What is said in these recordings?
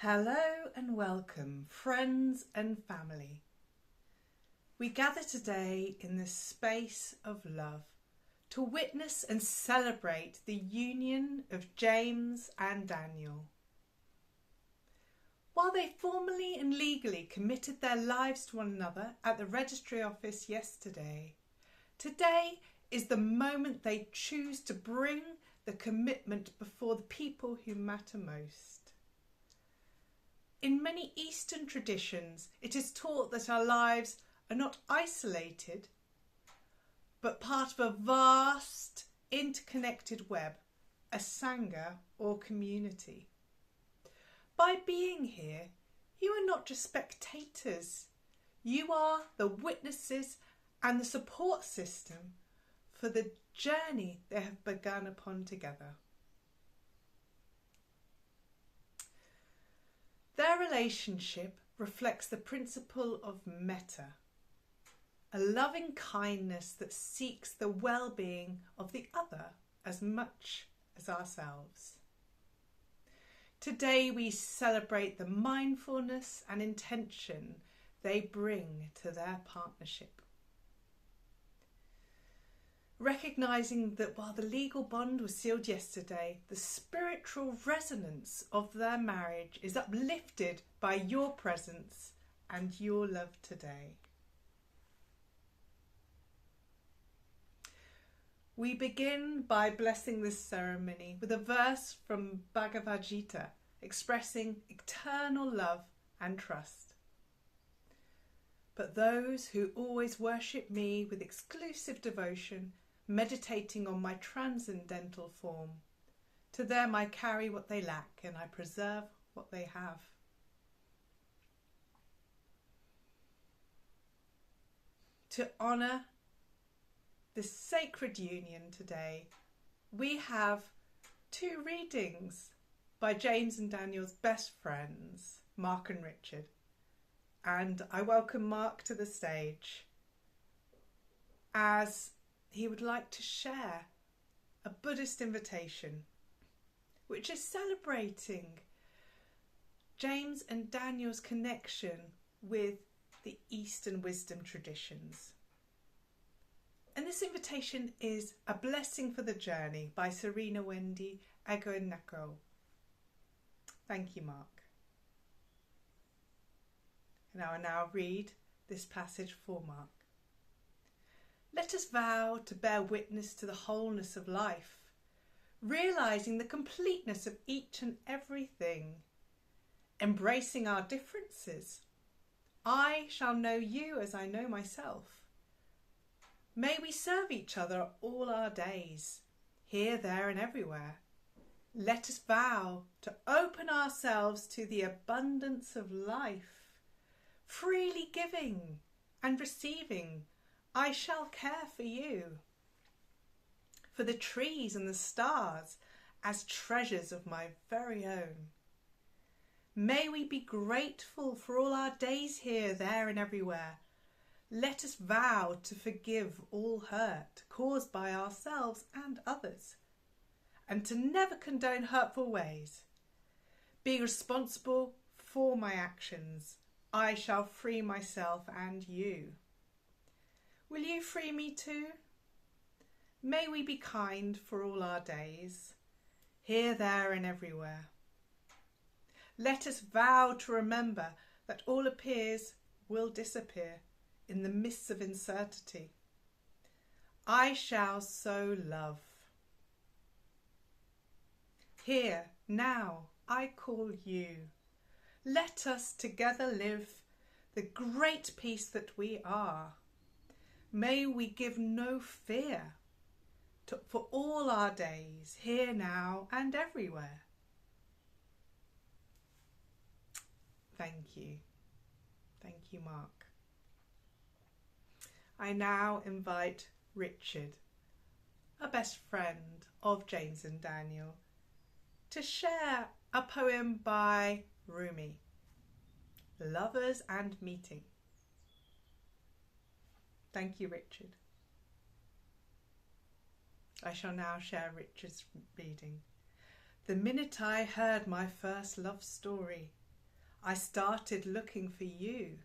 Hello and welcome, friends and family. We gather today in this space of love to witness and celebrate the union of James and Daniel. While they formally and legally committed their lives to one another at the registry office yesterday, today is the moment they choose to bring the commitment before the people who matter most. In many Eastern traditions, it is taught that our lives are not isolated, but part of a vast, interconnected web, a sangha or community. By being here, you are not just spectators, you are the witnesses and the support system for the journey they have begun upon together. Their relationship reflects the principle of metta, a loving kindness that seeks the well-being of the other as much as ourselves. Today we celebrate the mindfulness and intention they bring to their partnership. Recognising that while the legal bond was sealed yesterday, the spiritual resonance of their marriage is uplifted by your presence and your love today. We begin by blessing this ceremony with a verse from Bhagavad Gita expressing eternal love and trust. But those who always worship me with exclusive devotion, meditating on my transcendental form, to them I carry what they lack and I preserve what they have. To honour this sacred union today, we have two readings by James and Daniel's best friends, Mark and Richard. And I welcome Mark to the stage as he would like to share a Buddhist invitation, which is celebrating James and Daniel's connection with the Eastern wisdom traditions. And this invitation is A Blessing for the Journey by Serena Wendy Egoneko. Thank you, Mark. And I will now read this passage for Mark. Let us vow to bear witness to the wholeness of life, realising the completeness of each and everything, embracing our differences. I shall know you as I know myself. May we serve each other all our days, here, there and everywhere. Let us vow to open ourselves to the abundance of life, freely giving and receiving. I shall care for you, for the trees and the stars as treasures of my very own. May we be grateful for all our days here, there and everywhere. Let us vow to forgive all hurt caused by ourselves and others, and to never condone hurtful ways. Being responsible for my actions, I shall free myself and you. Will you free me too? May we be kind for all our days, here, there and everywhere. Let us vow to remember that all appears will disappear in the mists of uncertainty. I shall so love. Here, now, I call you. Let us together live the great peace that we are. May we give no fear for all our days, here, now and everywhere. Thank you. Thank you, Mark. I now invite Richard, a best friend of James and Daniel, to share a poem by Rumi, Lovers and Meeting. Thank you, Richard. I shall now share Richard's reading. The minute I heard my first love story, I started looking for you,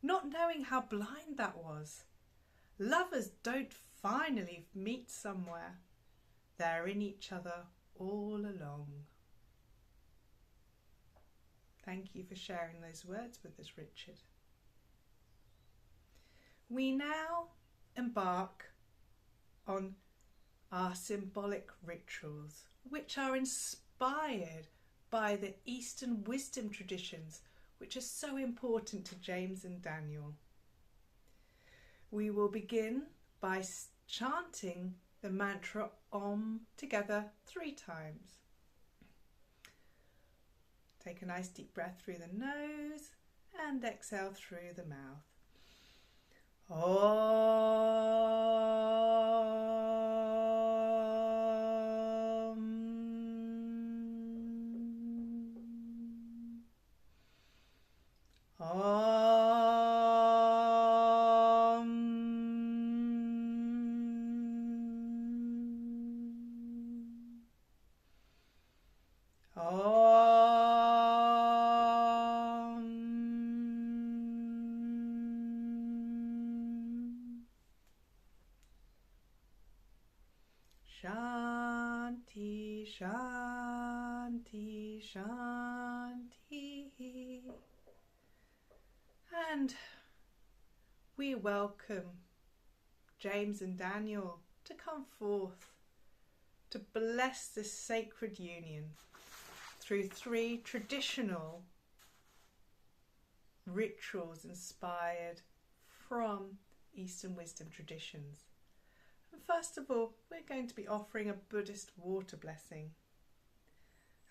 not knowing how blind that was. Lovers don't finally meet somewhere. They're in each other all along. Thank you for sharing those words with us, Richard. We now embark on our symbolic rituals, which are inspired by the Eastern wisdom traditions, which are so important to James and Daniel. We will begin by chanting the mantra Om together 3 times. Take a nice deep breath through the nose and exhale through the mouth. Shanti, Shanti, Shanti. And we welcome James and Daniel to come forth to bless this sacred union through 3 traditional rituals inspired from Eastern wisdom traditions. And first of all, we're going to be offering a Buddhist water blessing.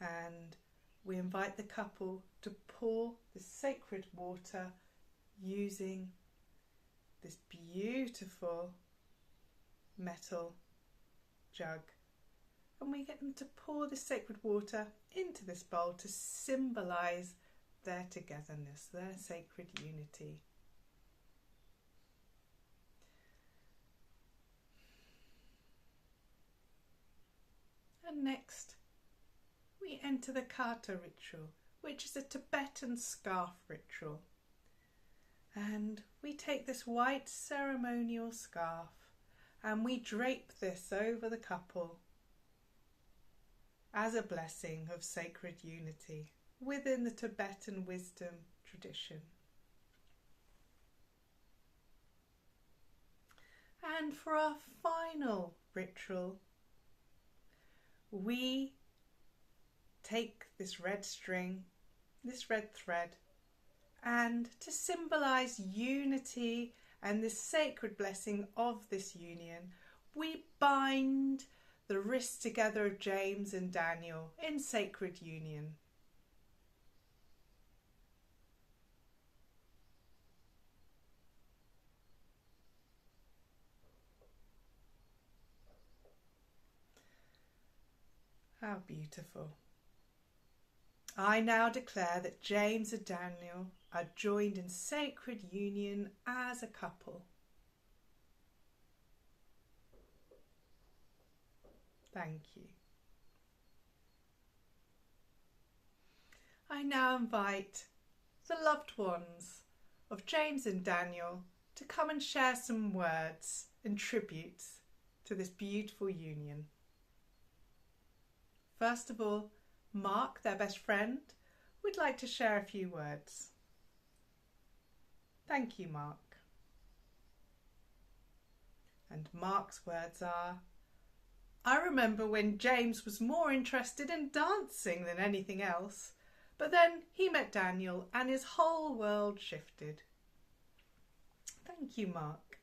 And we invite the couple to pour the sacred water using this beautiful metal jug. And we get them to pour the sacred water into this bowl to symbolise their togetherness, their sacred unity. And next, we enter the kata ritual, which is a Tibetan scarf ritual. And we take this white ceremonial scarf and we drape this over the couple as a blessing of sacred unity within the Tibetan wisdom tradition. And for our final ritual, we take this red string, this red thread, and to symbolise unity and this sacred blessing of this union, we bind the wrists together of James and Daniel in sacred union. How beautiful. I now declare that James and Daniel are joined in sacred union as a couple. Thank you. I now invite the loved ones of James and Daniel to come and share some words and tributes to this beautiful union. First of all, Mark, their best friend, would like to share a few words. Thank you, Mark. And Mark's words are, I remember when James was more interested in dancing than anything else, but then he met Daniel and his whole world shifted. Thank you, Mark.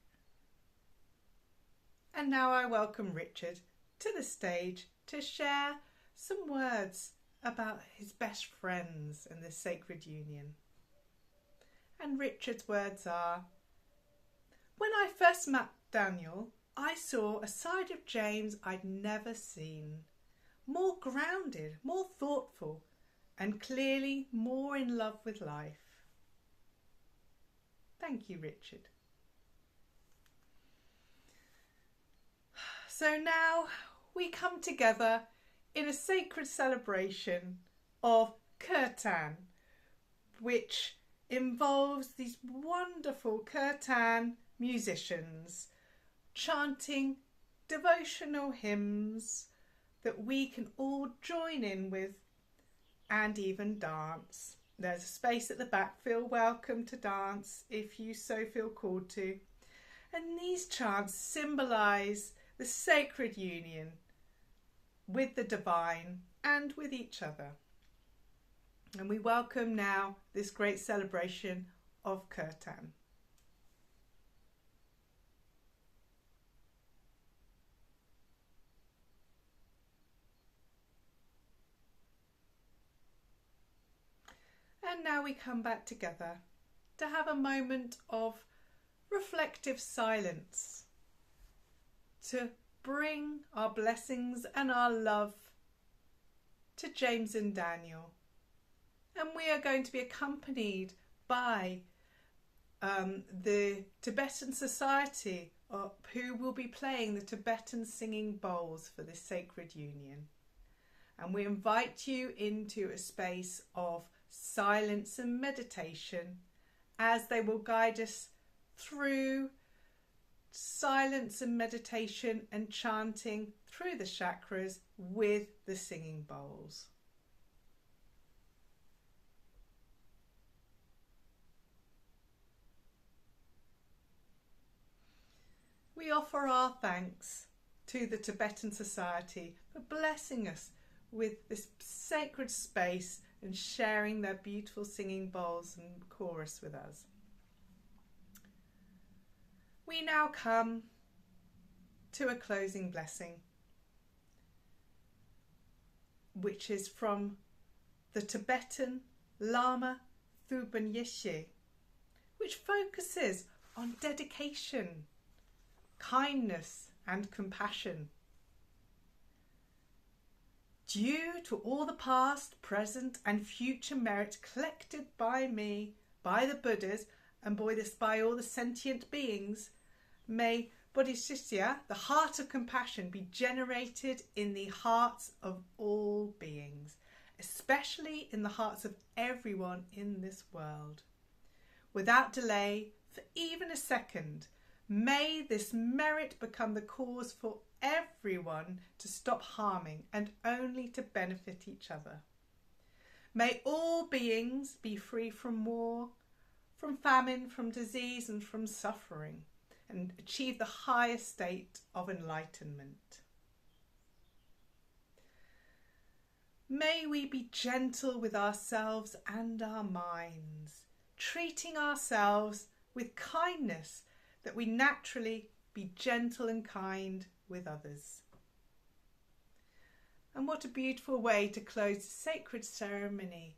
And now I welcome Richard to the stage to share some words about his best friends and this sacred union. And Richard's words are, when I first met Daniel, I saw a side of James I'd never seen. More grounded, more thoughtful, and clearly more in love with life. Thank you, Richard. So now we come together in a sacred celebration of Kirtan, which involves these wonderful kirtan musicians chanting devotional hymns that we can all join in with and even dance. There's a space at the back. Feel welcome to dance if you so feel called to. And these chants symbolise the sacred union with the divine and with each other. And we welcome now this great celebration of kirtan. And now we come back together to have a moment of reflective silence, to bring our blessings and our love to James and Daniel. And we are going to be accompanied by the Tibetan Society who will be playing the Tibetan singing bowls for this sacred union. And we invite you into a space of silence and meditation as they will guide us through silence and meditation and chanting through the chakras with the singing bowls. We offer our thanks to the Tibetan Society for blessing us with this sacred space and sharing their beautiful singing bowls and chorus with us. We now come to a closing blessing, which is from the Tibetan Lama Thuban Yeshe, which focuses on dedication, kindness and compassion. Due to all the past, present and future merit collected by me, by the Buddhas and by all the sentient beings, may Bodhisattva, the heart of compassion, be generated in the hearts of all beings, especially in the hearts of everyone in this world. Without delay, for even a second, may this merit become the cause for everyone to stop harming and only to benefit each other. May all beings be free from war, from famine, from disease and from suffering, and achieve the highest state of enlightenment. May we be gentle with ourselves and our minds, treating ourselves with kindness, that we naturally be gentle and kind with others. And what a beautiful way to close the sacred ceremony,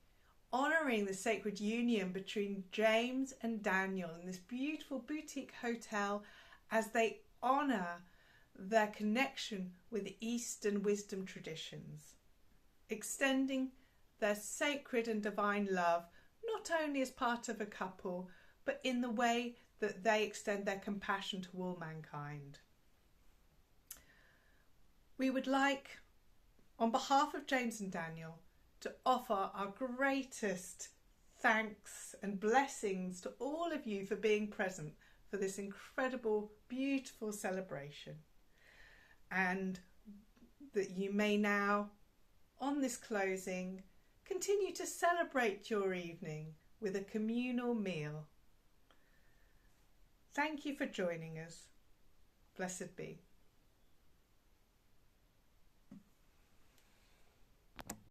honouring the sacred union between James and Daniel in this beautiful boutique hotel as they honour their connection with Eastern wisdom traditions, extending their sacred and divine love not only as part of a couple, but in the way that they extend their compassion to all mankind. We would like, on behalf of James and Daniel, to offer our greatest thanks and blessings to all of you for being present for this incredible, beautiful celebration. And that you may now, on this closing, continue to celebrate your evening with a communal meal. Thank you for joining us. Blessed be.